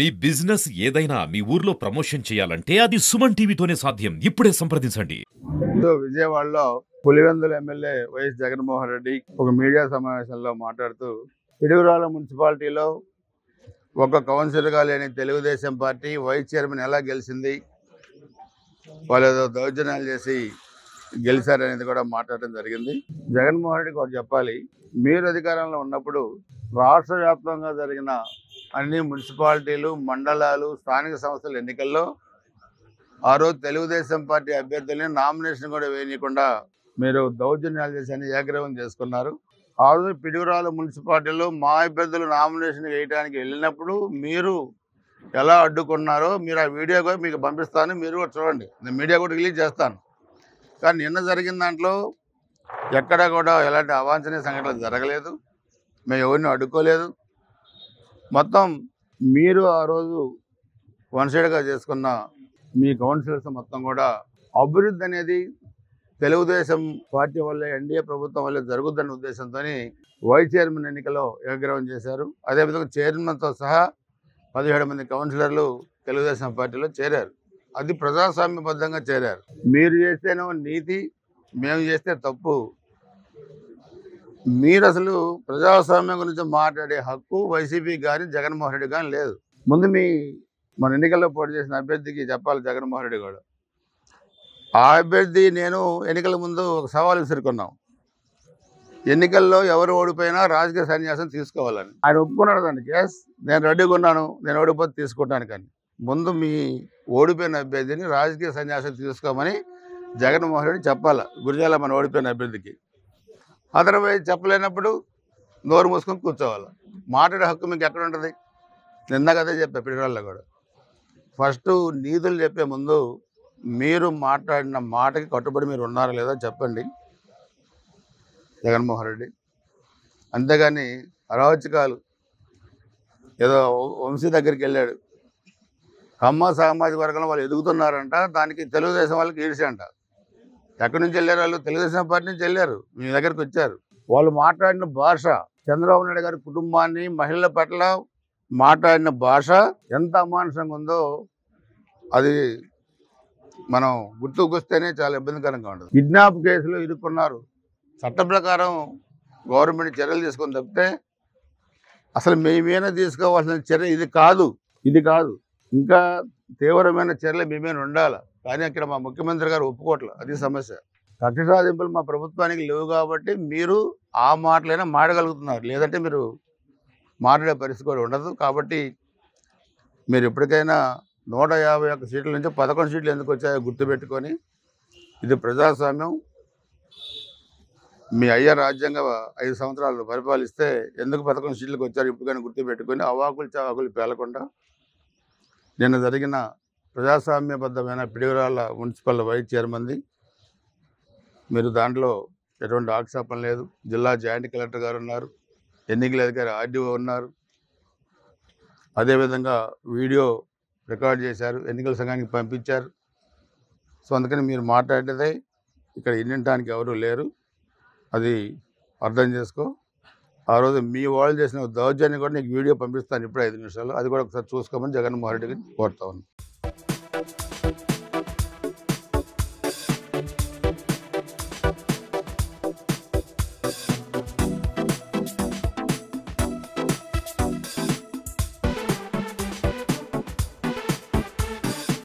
మీ business ఏదైనా మీ ఊర్లో promotion చేయాలంటే అది సుమన్ టీవీతోనే సాధ్యం. ఇప్పుడే సంప్రదించండి. విజయవాడలో పులివెందుల ఎమ్మెల్యే వైఎస్ జగన్మోహన్ రెడ్డి ఒక మీడియా సమావేశంలో మాట్లాడుతూ పిడుగురాళ్ల మున్సిపాలిటీలో ఒక కౌన్సిలర్గా లేని తెలుగుదేశం పార్టీ వైస్ చైర్మన్ ఎలా గెలిచింది, వాళ్ళు ఏదో దౌర్జన్యాలు చేసి గెలిచారనేది కూడా మాట్లాడడం జరిగింది. జగన్మోహన్ రెడ్డికి ఒకటి చెప్పాలి, మీరు అధికారంలో ఉన్నప్పుడు రాష్ట్ర వ్యాప్తంగా జరిగిన అన్ని మున్సిపాలిటీలు, మండలాలు, స్థానిక సంస్థల ఎన్నికల్లో ఆ రోజు తెలుగుదేశం పార్టీ అభ్యర్థుల్ని నామినేషన్ కూడా వేయకుండా మీరు దౌర్జన్యాలు చేసి అని ఏకగ్రీవం చేసుకున్నారు. ఆ రోజు పిడుగురాల మున్సిపాలిటీలో మా అభ్యర్థులు నామినేషన్ వేయడానికి వెళ్ళినప్పుడు మీరు ఎలా అడ్డుకున్నారో మీరు ఆ వీడియో కూడా మీకు పంపిస్తాను, మీరు కూడా చూడండి. నేను మీడియా కూడా రిలీజ్ చేస్తాను. కానీ నిన్న జరిగిన దాంట్లో ఎక్కడా కూడా ఎలాంటి అవాంఛనీయ సంఘటనలు జరగలేదు, మేము ఎవరిని అడ్డుకోలేదు. మొత్తం మీరు ఆ రోజు వన్ సైడ్గా చేసుకున్న మీ కౌన్సిలర్స్ మొత్తం కూడా అభివృద్ధి అనేది తెలుగుదేశం పార్టీ వల్లే, ఎన్డీఏ ప్రభుత్వం వల్లే జరుగుద్దన్న ఉద్దేశంతో వైస్ చైర్మన్ ఎన్నికలో ఏకగ్రీవం చేశారు. అదేవిధంగా చైర్మన్తో సహా 17 మంది కౌన్సిలర్లు తెలుగుదేశం పార్టీలో చేరారు. అది ప్రజాస్వామ్యబద్ధంగా చేరారు. మీరు చేస్తేనేమో నీతి, మేము చేస్తే తప్పు. మీరు అసలు ప్రజాస్వామ్యం గురించి మాట్లాడే హక్కు వైసీపీ కానీ జగన్మోహన్ రెడ్డి కానీ లేదు. ముందు మన ఎన్నికల్లో పోటీ చేసిన అభ్యర్థికి చెప్పాలి జగన్మోహన్ రెడ్డి కూడా. ఆ అభ్యర్థి నేను ఎన్నికల ముందు ఒక సవాల్ విసురుకున్నాం, ఎన్నికల్లో ఎవరు ఓడిపోయినా రాజకీయ సన్యాసం తీసుకోవాలని. ఆయన ఒప్పుకున్నాడు దానికి. ఎస్, నేను రెడీగా ఉన్నాను, నేను ఓడిపోతే తీసుకుంటాను. కానీ ముందు మీ ఓడిపోయిన అభ్యర్థిని రాజకీయ సన్యాసం తీసుకోమని జగన్మోహన్ రెడ్డి చెప్పాలి గురిజాల మన ఓడిపోయిన అభ్యర్థికి. అదర్వైజ్ చెప్పలేనప్పుడు నోరు మూసుకొని కూర్చోవాలి. మాట్లాడే హక్కు మీకు ఎక్కడ ఉంటుంది? నిన్న కదే చెప్పా పిడుగురాళ్ళలో కూడా. ఫస్ట్ నీతులు చెప్పే ముందు మీరు మాట్లాడిన మాటకి కట్టుబడి మీరు ఉన్నారా లేదా చెప్పండి జగన్మోహన్ రెడ్డి. అంతేగాని అరాచకాలు, ఏదో వంశీ దగ్గరికి వెళ్ళాడు, కమ్మ సామాజిక వర్గంలో వాళ్ళు ఎదుగుతున్నారంట, దానికి తెలుగుదేశం వాళ్ళకి ఈడ్చంట. ఎక్కడి నుంచి వెళ్ళారు వాళ్ళు? తెలుగుదేశం పార్టీ నుంచి వెళ్ళారు, మీ దగ్గరికి వచ్చారు. వాళ్ళు మాట్లాడిన భాష, చంద్రబాబు నాయుడు గారి కుటుంబాన్ని, మహిళల పట్ల మాట్లాడిన భాష ఎంత అమానుషంగా ఉందో అది మనం గుర్తుకొస్తేనే చాలా ఇబ్బందికరంగా ఉంటుంది. కిడ్నాప్ కేసులో ఇరుక్కున్నారు. చట్ట ప్రకారం గవర్నమెంట్ చర్యలు తీసుకొని తప్పితే అసలు మేమేనా తీసుకోవాల్సిన చర్య ఇది కాదు. ఇంకా తీవ్రమైన చర్యలు మేమేనా ఉండాలి. కానీ అక్కడ మా ముఖ్యమంత్రి గారు ఒప్పుకోవట్లేదు. అది సమస్య. కక్ష సాధింపులు మా ప్రభుత్వానికి లేవు కాబట్టి మీరు ఆ మాటలైనా మాడగలుగుతున్నారు, లేదంటే మీరు మాట్లాడే పరిస్థితి కూడా ఉండదు. కాబట్టి మీరు ఎప్పటికైనా 151 సీట్ల నుంచి 11 సీట్లు ఎందుకు వచ్చాయో గుర్తుపెట్టుకొని, ఇది ప్రజాస్వామ్యం. మీ అయ్య రాజ్యాంగ 5 సంవత్సరాలు పరిపాలిస్తే ఎందుకు 11 సీట్లకు వచ్చారు ఇప్పుడు కానీ గుర్తుపెట్టుకొని అవాకులు చవాకులు పేలకుండా నిన్న జరిగిన ప్రజాస్వామ్యబద్ధమైన పిడుగురాళ్ళ మున్సిపల్ వైస్ చైర్మన్ది మీరు దాంట్లో ఎటువంటి ఆక్షేపణ లేదు. జిల్లా జాయింట్ కలెక్టర్ గారు ఉన్నారు, ఎన్నికల అధికారి ఆర్డీఓ ఉన్నారు, అదేవిధంగా వీడియో రికార్డ్ చేశారు, ఎన్నికల సంఘానికి పంపించారు. సో అందుకని మీరు మాట్లాడేదే ఇక్కడ వినడానికి ఎవరు లేరు, అది అర్థం చేసుకో. ఆ రోజు మీ వాళ్ళు చేసిన దౌర్జన్యం కూడా నీకు వీడియో పంపిస్తాను ఇప్పుడు 5 నిమిషాలు, అది కూడా ఒకసారి చూసుకోమని జగన్మోహన్ రెడ్డికి కోరుతా ఉన్నాను.